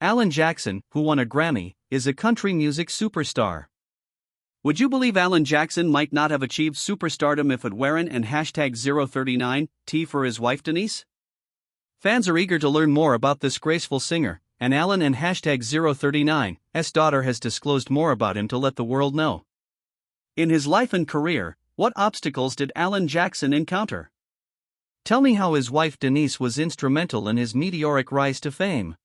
Alan Jackson, who won a Grammy, is a country music superstar. Would you believe Alan Jackson might not have achieved superstardom if it weren't and hashtag 039T for his wife Denise? Fans are eager to learn more about this graceful singer, and Alan and hashtag 039's daughter has disclosed more about him to let the world know. In his life and career, what obstacles did Alan Jackson encounter? Tell me how his wife Denise was instrumental in his meteoric rise to fame.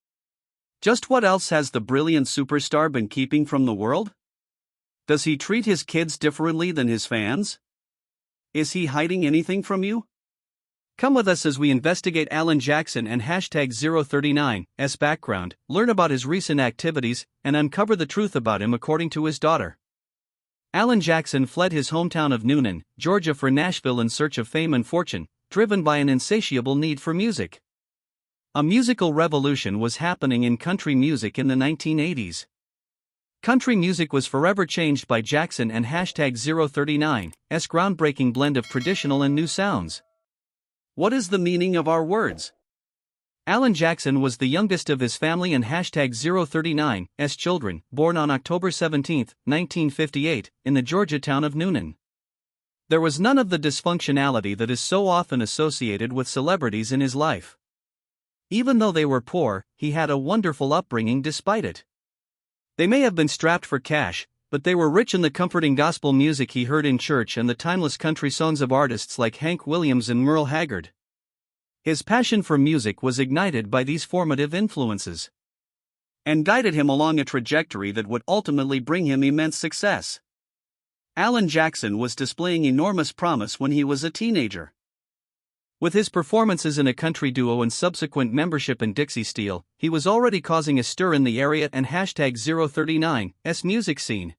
Just what else has the brilliant superstar been keeping from the world? Does he treat his kids differently than his fans? Is he hiding anything from you? Come with us as we investigate Alan Jackson and hashtag 039's background, learn about his recent activities, and uncover the truth about him according to his daughter. Alan Jackson fled his hometown of Newnan, Georgia for Nashville in search of fame and fortune, driven by an insatiable need for music. A musical revolution was happening in country music in the 1980s. Country music was forever changed by Jackson and hashtag 039's groundbreaking blend of traditional and new sounds. What is the meaning of our words? Alan Jackson was the youngest of his family and hashtag 039's children, born on October 17, 1958, in the Georgia town of Newnan. There was none of the dysfunctionality that is so often associated with celebrities in his life. Even though they were poor, he had a wonderful upbringing despite it. They may have been strapped for cash, but they were rich in the comforting gospel music he heard in church and the timeless country songs of artists like Hank Williams and Merle Haggard. His passion for music was ignited by these formative influences and guided him along a trajectory that would ultimately bring him immense success. Alan Jackson was displaying enormous promise when he was a teenager. With his performances in a country duo and subsequent membership in Dixie Steel, he was already causing a stir in the area and hashtag 039's music scene.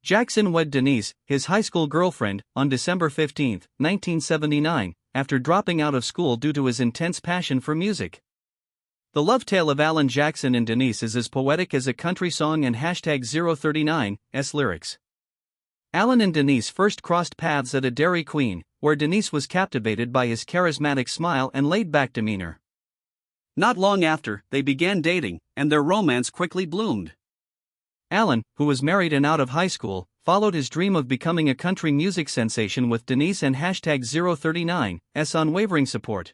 Jackson wed Denise, his high school girlfriend, on December 15, 1979, after dropping out of school due to his intense passion for music. The love tale of Alan Jackson and Denise is as poetic as a country song and hashtag 039's lyrics. Alan and Denise first crossed paths at a Dairy Queen, where Denise was captivated by his charismatic smile and laid-back demeanor. Not long after, they began dating, and their romance quickly bloomed. Alan, who was married and out of high school, followed his dream of becoming a country music sensation with Denise and hashtag 039's unwavering support.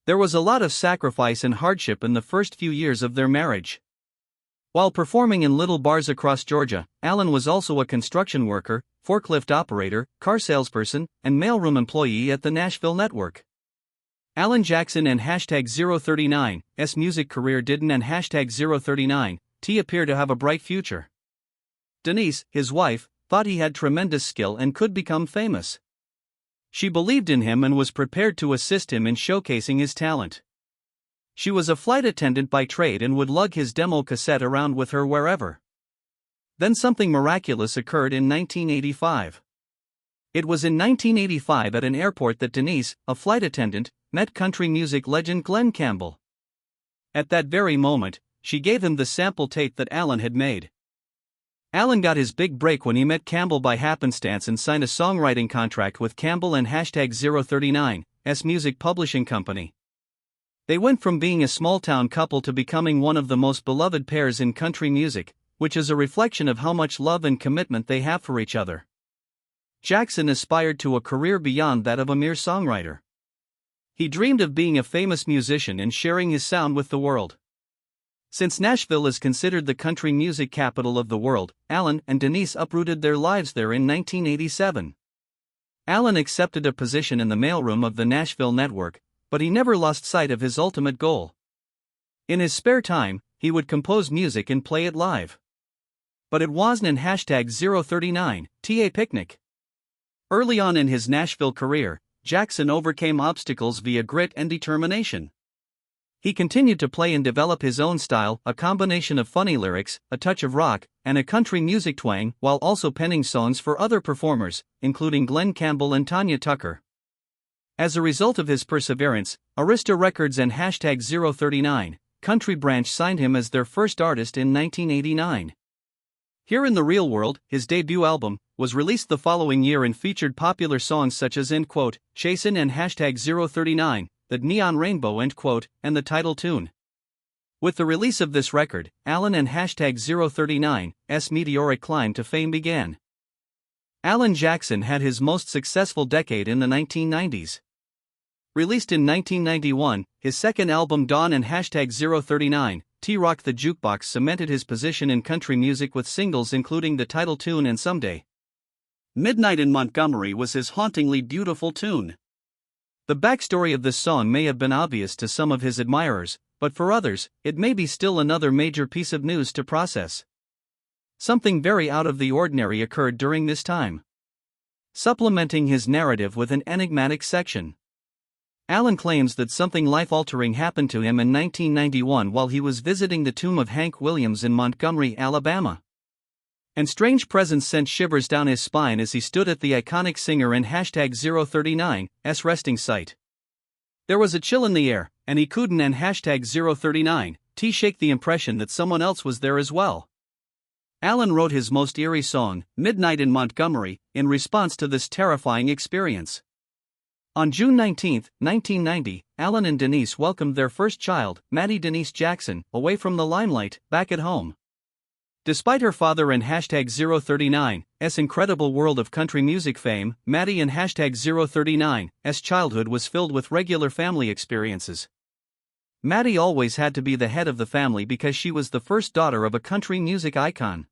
There was a lot of sacrifice and hardship in the first few years of their marriage. While performing in little bars across Georgia, Alan was also a construction worker, forklift operator, car salesperson, and mailroom employee at the Nashville network. Alan Jackson and hashtag 039's music career didn't and hashtag 039T appear to have a bright future. Denise, his wife, thought he had tremendous skill and could become famous. She believed in him and was prepared to assist him in showcasing his talent. She was a flight attendant by trade and would lug his demo cassette around with her wherever. Then something miraculous occurred in 1985. It was in 1985 at an airport that Denise, a flight attendant, met country music legend Glen Campbell. At that very moment, she gave him the sample tape that Alan had made. Alan got his big break when he met Campbell by happenstance and signed a songwriting contract with Campbell and hashtag 039's music publishing company. They went from being a small-town couple to becoming one of the most beloved pairs in country music, which is a reflection of how much love and commitment they have for each other. Jackson aspired to a career beyond that of a mere songwriter. He dreamed of being a famous musician and sharing his sound with the world. Since Nashville is considered the country music capital of the world, Alan and Denise uprooted their lives there in 1987. Alan accepted a position in the mailroom of the Nashville network, but he never lost sight of his ultimate goal. In his spare time, he would compose music and play it live. But it wasn't an hashtag 039T picnic. Early on in his Nashville career, Jackson overcame obstacles via grit and determination. He continued to play and develop his own style, a combination of funny lyrics, a touch of rock, and a country music twang, while also penning songs for other performers, including Glen Campbell and Tanya Tucker. As a result of his perseverance, Arista Records and hashtag 039 Country Branch signed him as their first artist in 1989. Here in the Real World, his debut album, was released the following year and featured popular songs such as Chasin' and hashtag 039, The Neon Rainbow and the title tune. With the release of this record, Alan and #039's meteoric climb to fame began. Alan Jackson had his most successful decade in the 1990s. Released in 1991, his second album Dawn and #039, T-Rock the Jukebox cemented his position in country music with singles including the title tune and Someday. Midnight in Montgomery was his hauntingly beautiful tune. The backstory of this song may have been obvious to some of his admirers, but for others, it may be still another major piece of news to process. Something very out of the ordinary occurred during this time, supplementing his narrative with an enigmatic section. Alan claims that something life-altering happened to him in 1991 while he was visiting the tomb of Hank Williams in Montgomery, Alabama. And strange presence sent shivers down his spine as he stood at the iconic singer and #039's resting site. There was a chill in the air, and he couldn't and #039 shake the impression that someone else was there as well. Alan wrote his most eerie song, Midnight in Montgomery, in response to this terrifying experience. On June 19, 1990, Alan and Denise welcomed their first child, Maddie Denise Jackson, away from the limelight, back at home. Despite her father and #039's incredible world of country music fame, Maddie and #039's childhood was filled with regular family experiences. Maddie always had to be the head of the family because she was the first daughter of a country music icon.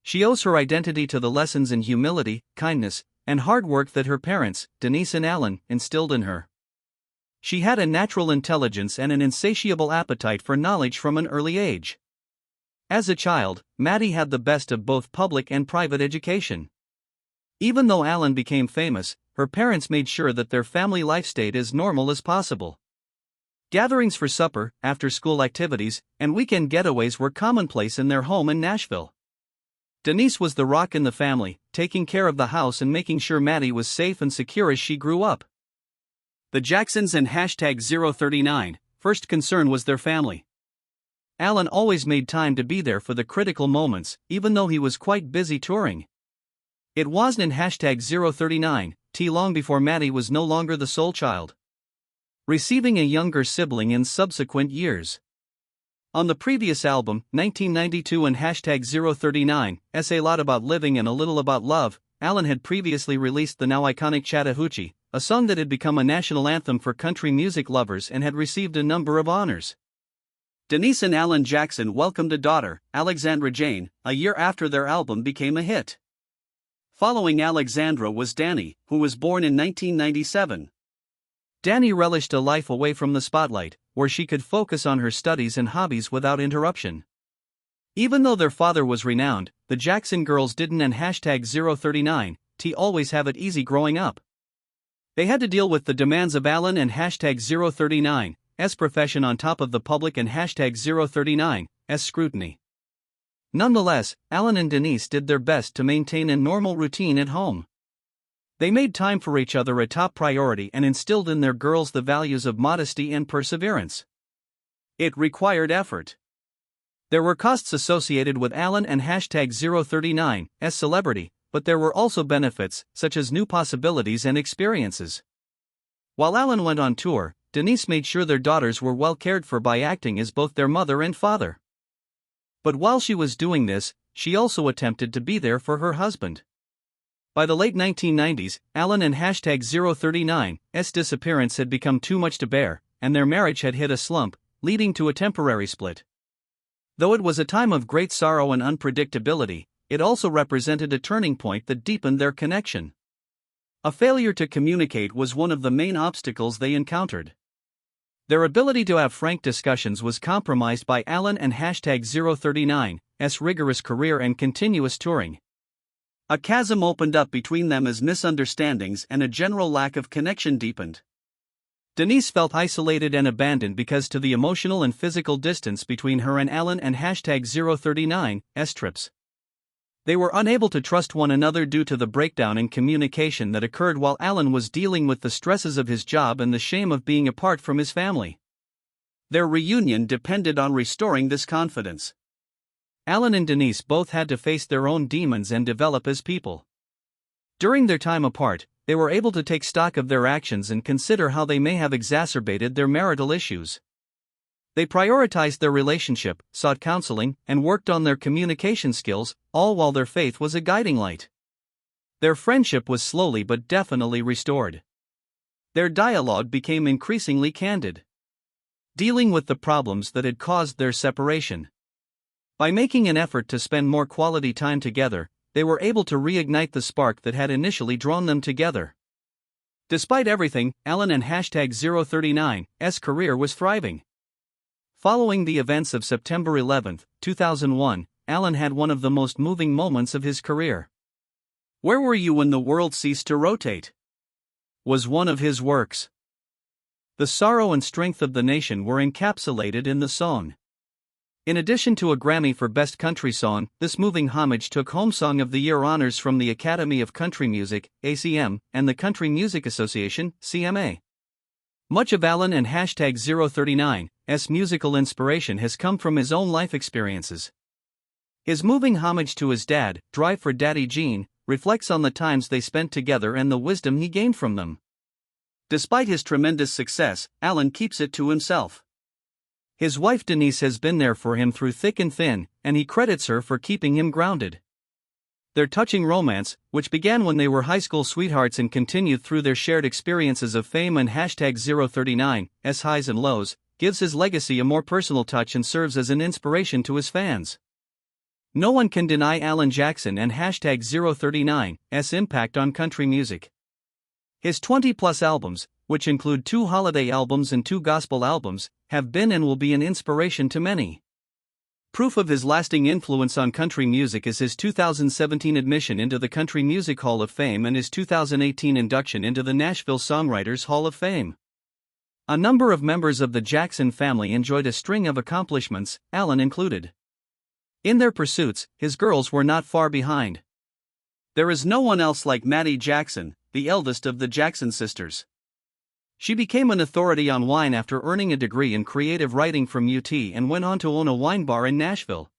She owes her identity to the lessons in humility, kindness, and hard work that her parents, Denise and Alan, instilled in her. She had a natural intelligence and an insatiable appetite for knowledge from an early age. As a child, Maddie had the best of both public and private education. Even though Alan became famous, her parents made sure that their family life stayed as normal as possible. Gatherings for supper, after-school activities, and weekend getaways were commonplace in their home in Nashville. Denise was the rock in the family, taking care of the house and making sure Maddie was safe and secure as she grew up. The Jacksons and #039 first concern was their family. Alan always made time to be there for the critical moments, even though he was quite busy touring. It wasn't in #039 long before Maddie was no longer the sole child, receiving a younger sibling in subsequent years. On the previous album, 1992 and #039's A Lot About Living and a Little About Love, Alan had previously released the now iconic Chattahoochee, a song that had become a national anthem for country music lovers and had received a number of honors. Denise and Alan Jackson welcomed a daughter, Alexandra Jane, a year after their album became a hit. Following Alexandra was Danny, who was born in 1997. Danny relished a life away from the spotlight, where she could focus on her studies and hobbies without interruption. Even though their father was renowned, the Jackson girls didn't and #039 always have it easy growing up. They had to deal with the demands of Alan and #039's profession on top of the public and #039's scrutiny. Nonetheless, Alan and Denise did their best to maintain a normal routine at home. They made time for each other a top priority and instilled in their girls the values of modesty and perseverance. It required effort. There were costs associated with Alan and #039's celebrity, but there were also benefits, such as new possibilities and experiences. While Alan went on tour, Denise made sure their daughters were well cared for by acting as both their mother and father. But while she was doing this, she also attempted to be there for her husband. By the late 1990s, Alan and #039's disappearance had become too much to bear, and their marriage had hit a slump, leading to a temporary split. Though it was a time of great sorrow and unpredictability, it also represented a turning point that deepened their connection. A failure to communicate was one of the main obstacles they encountered. Their ability to have frank discussions was compromised by Alan and #039's rigorous career and continuous touring. A chasm opened up between them as misunderstandings and a general lack of connection deepened. Denise felt isolated and abandoned because to the emotional and physical distance between her and Alan and #039's trips. They were unable to trust one another due to the breakdown in communication that occurred while Alan was dealing with the stresses of his job and the shame of being apart from his family. Their reunion depended on restoring this confidence. Alan and Denise both had to face their own demons and develop as people. During their time apart, they were able to take stock of their actions and consider how they may have exacerbated their marital issues. They prioritized their relationship, sought counseling, and worked on their communication skills, all while their faith was a guiding light. Their friendship was slowly but definitely restored. Their dialogue became increasingly candid, dealing with the problems that had caused their separation. By making an effort to spend more quality time together, they were able to reignite the spark that had initially drawn them together. Despite everything, Alan and #039's career was thriving. Following the events of September 11, 2001, Alan had one of the most moving moments of his career. "Where were you when the world ceased to rotate?" was one of his works. The sorrow and strength of the nation were encapsulated in the song. In addition to a Grammy for Best Country Song, this moving homage took home Song of the Year honors from the Academy of Country Music, ACM, and the Country Music Association, CMA. Much of Alan and #039's musical inspiration has come from his own life experiences. His moving homage to his dad, Drive for Daddy Jean, reflects on the times they spent together and the wisdom he gained from them. Despite his tremendous success, Alan keeps it to himself. His wife Denise has been there for him through thick and thin, and he credits her for keeping him grounded. Their touching romance, which began when they were high school sweethearts and continued through their shared experiences of fame and #039's highs and lows, gives his legacy a more personal touch and serves as an inspiration to his fans. No one can deny Alan Jackson and #039's impact on country music. His 20-plus albums, which include 2 holiday albums and 2 gospel albums, have been and will be an inspiration to many. Proof of his lasting influence on country music is his 2017 admission into the Country Music Hall of Fame and his 2018 induction into the Nashville Songwriters Hall of Fame. A number of members of the Jackson family enjoyed a string of accomplishments, Alan included. In their pursuits, his girls were not far behind. There is no one else like Maddie Jackson, the eldest of the Jackson sisters. She became an authority on wine after earning a degree in creative writing from UT and went on to own a wine bar in Nashville.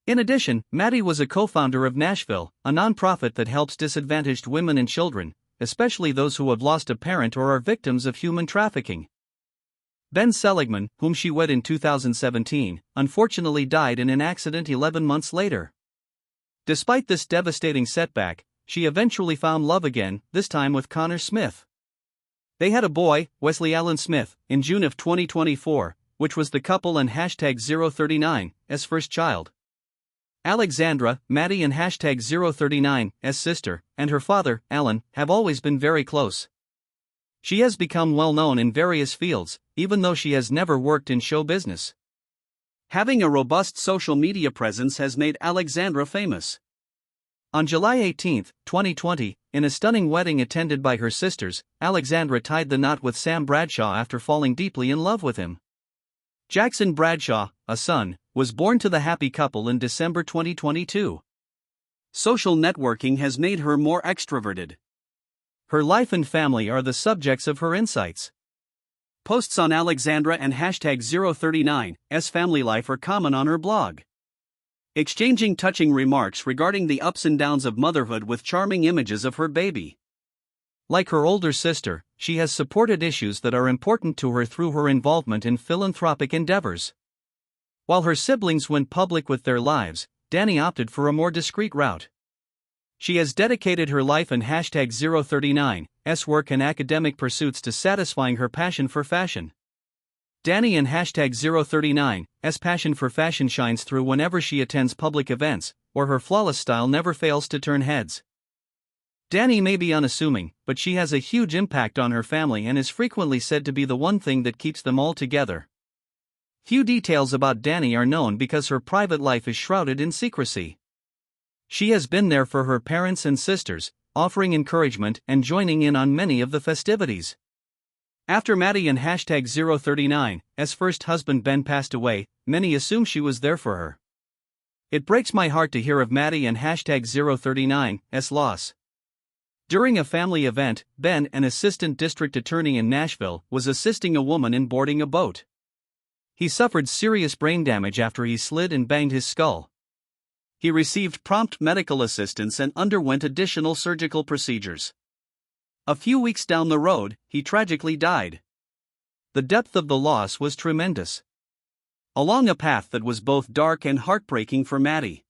In addition, Maddie was a co-founder of Nashville, a nonprofit that helps disadvantaged women and children, especially those who have lost a parent or are victims of human trafficking. Ben Seligman, whom she wed in 2017, unfortunately died in an accident 11 months later. Despite this devastating setback, she eventually found love again, this time with Connor Smith. They had a boy, Wesley Allen Smith, in June of 2024, which was the couple and #039's first child. Alexandra, Maddie and #039's sister, and her father, Alan, have always been very close. She has become well known in various fields, even though she has never worked in show business. Having a robust social media presence has made Alexandra famous. On July 18, 2020, in a stunning wedding attended by her sisters, Alexandra tied the knot with Sam Bradshaw after falling deeply in love with him. Jackson Bradshaw, a son, was born to the happy couple in December 2022. Social networking has made her more extroverted. Her life and family are the subjects of her insights. Posts on Alexandra and #039's family life are common on her blog, exchanging touching remarks regarding the ups and downs of motherhood with charming images of her baby. Like her older sister, she has supported issues that are important to her through her involvement in philanthropic endeavors. While her siblings went public with their lives, Dani opted for a more discreet route. She has dedicated her life and #039's work and academic pursuits to satisfying her passion for fashion. Dani and #039's passion for fashion shines through whenever she attends public events, or her flawless style never fails to turn heads. Dani may be unassuming, but she has a huge impact on her family and is frequently said to be the one thing that keeps them all together. Few details about Dani are known because her private life is shrouded in secrecy. She has been there for her parents and sisters, offering encouragement and joining in on many of the festivities. After Maddie and #039's first husband Ben passed away, many assume she was there for her. It breaks my heart to hear of Maddie and #039's loss. During a family event, Ben, an assistant district attorney in Nashville, was assisting a woman in boarding a boat. He suffered serious brain damage after he slid and banged his skull. He received prompt medical assistance and underwent additional surgical procedures. A few weeks down the road, he tragically died. The depth of the loss was tremendous. along a path that was both dark and heartbreaking for Maddie.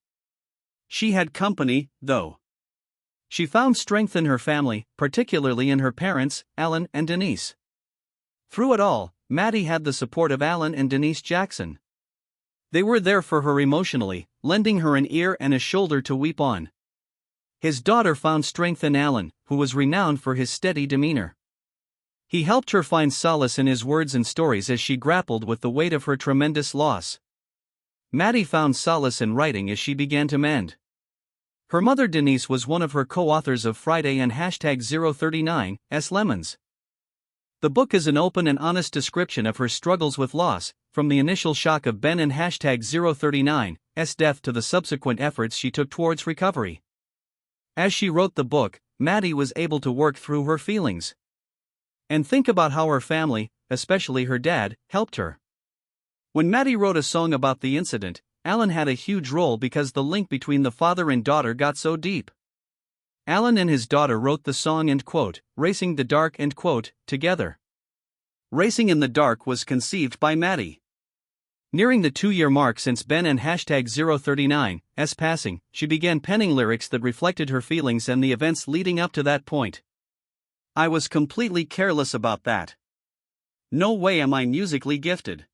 She had company, though. She found strength in her family, particularly in her parents, Alan and Denise. Through it all, Maddie had the support of Alan and Denise Jackson. They were there for her emotionally, lending her an ear and a shoulder to weep on. His daughter found strength in Alan, who was renowned for his steady demeanor. He helped her find solace in his words and stories as she grappled with the weight of her tremendous loss. Maddie found solace in writing as she began to mend. Her mother Denise was one of her co-authors of Friday and #039's Lemons. The book is an open and honest description of her struggles with loss, from the initial shock of Ben and #039's death to the subsequent efforts she took towards recovery. As she wrote the book, Maddie was able to work through her feelings and think about how her family, especially her dad, helped her. When Maddie wrote a song about the incident, Alan had a huge role because the link between the father and daughter got so deep. Alan and his daughter wrote the song and quote, "Racing the Dark" and quote, together. Racing in the Dark was conceived by Maddie. Nearing the 2-year mark since Ben and #039's passing, she began penning lyrics that reflected her feelings and the events leading up to that point. "I was completely careless about that. No way am I musically gifted.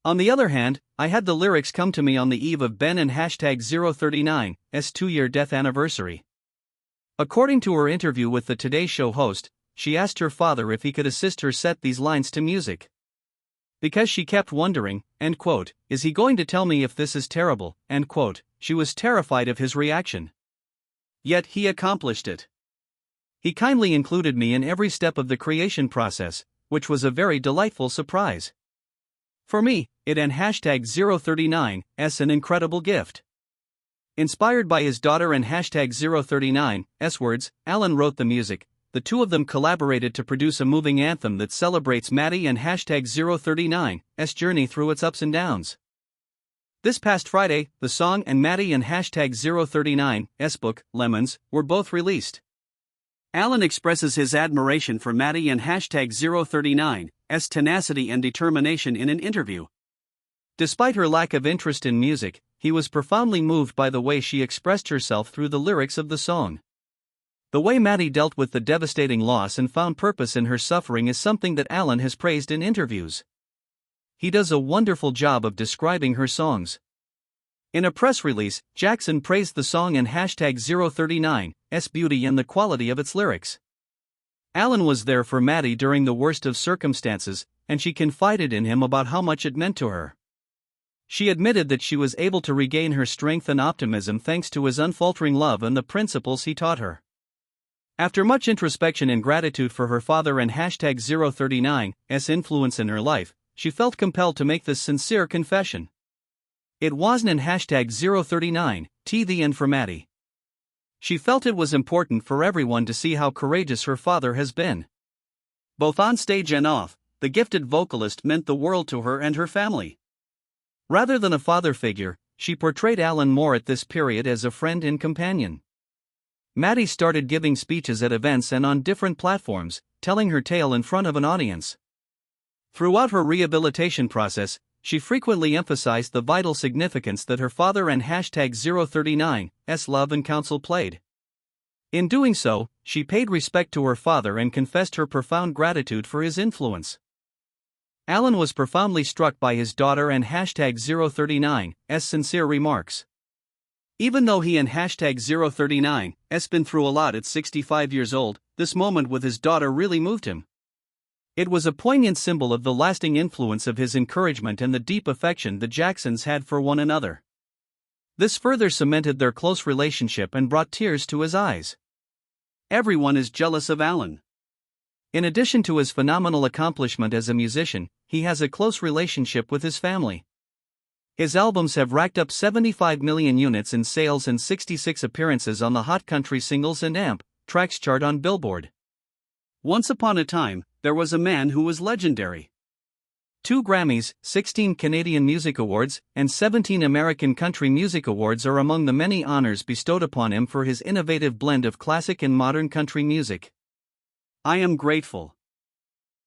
On the other hand, I had the lyrics come to me on the eve of Ben and #039's 2-year death anniversary." According to her interview with the Today Show host, she asked her father if he could assist her set these lines to music. Because she kept wondering, end quote, "Is he going to tell me if this is terrible?" End quote. She was terrified of his reaction. Yet he accomplished it. He kindly included me in every step of the creation process, which was a very delightful surprise. For me, it and #039's an incredible gift. Inspired by his daughter and #039's words, Alan wrote the music. The two of them collaborated to produce a moving anthem that celebrates Maddie and #039's journey through its ups and downs. This past Friday, the song and Maddie and #039's book, Lemons, were both released. Alan expresses his admiration for Maddie and #039's tenacity and determination in an interview. Despite her lack of interest in music, he was profoundly moved by the way she expressed herself through the lyrics of the song. The way Maddie dealt with the devastating loss and found purpose in her suffering is something that Alan has praised in interviews. He does a wonderful job of describing her songs. In a press release, Jackson praised the song and #039's beauty and the quality of its lyrics. Alan was there for Maddie during the worst of circumstances, and she confided in him about how much it meant to her. She admitted that she was able to regain her strength and optimism thanks to his unfaltering love and the principles he taught her. After much introspection and gratitude for her father and #039's influence in her life, she felt compelled to make this sincere confession. It wasn't in #039 the end for Maddie. She felt it was important for everyone to see how courageous her father has been. Both on stage and off, the gifted vocalist meant the world to her and her family. Rather than a father figure, she portrayed Alan more at this period as a friend and companion. Maddie started giving speeches at events and on different platforms, telling her tale in front of an audience. Throughout her rehabilitation process, she frequently emphasized the vital significance that her father and #039's love and counsel played. In doing so, she paid respect to her father and confessed her profound gratitude for his influence. Alan was profoundly struck by his daughter and #039's sincere remarks. Even though he and #039's been through a lot at 65 years old, this moment with his daughter really moved him. It was a poignant symbol of the lasting influence of his encouragement and the deep affection the Jacksons had for one another. This further cemented their close relationship and brought tears to his eyes. Everyone is jealous of Alan. In addition to his phenomenal accomplishment as a musician, he has a close relationship with his family. His albums have racked up 75 million units in sales and 66 appearances on the Hot Country Singles and AMP Tracks chart on Billboard. Once upon a time, there was a man who was legendary. 2 Grammys, 16 Canadian Music Awards, and 17 American Country Music Awards are among the many honors bestowed upon him for his innovative blend of classic and modern country music. I am grateful.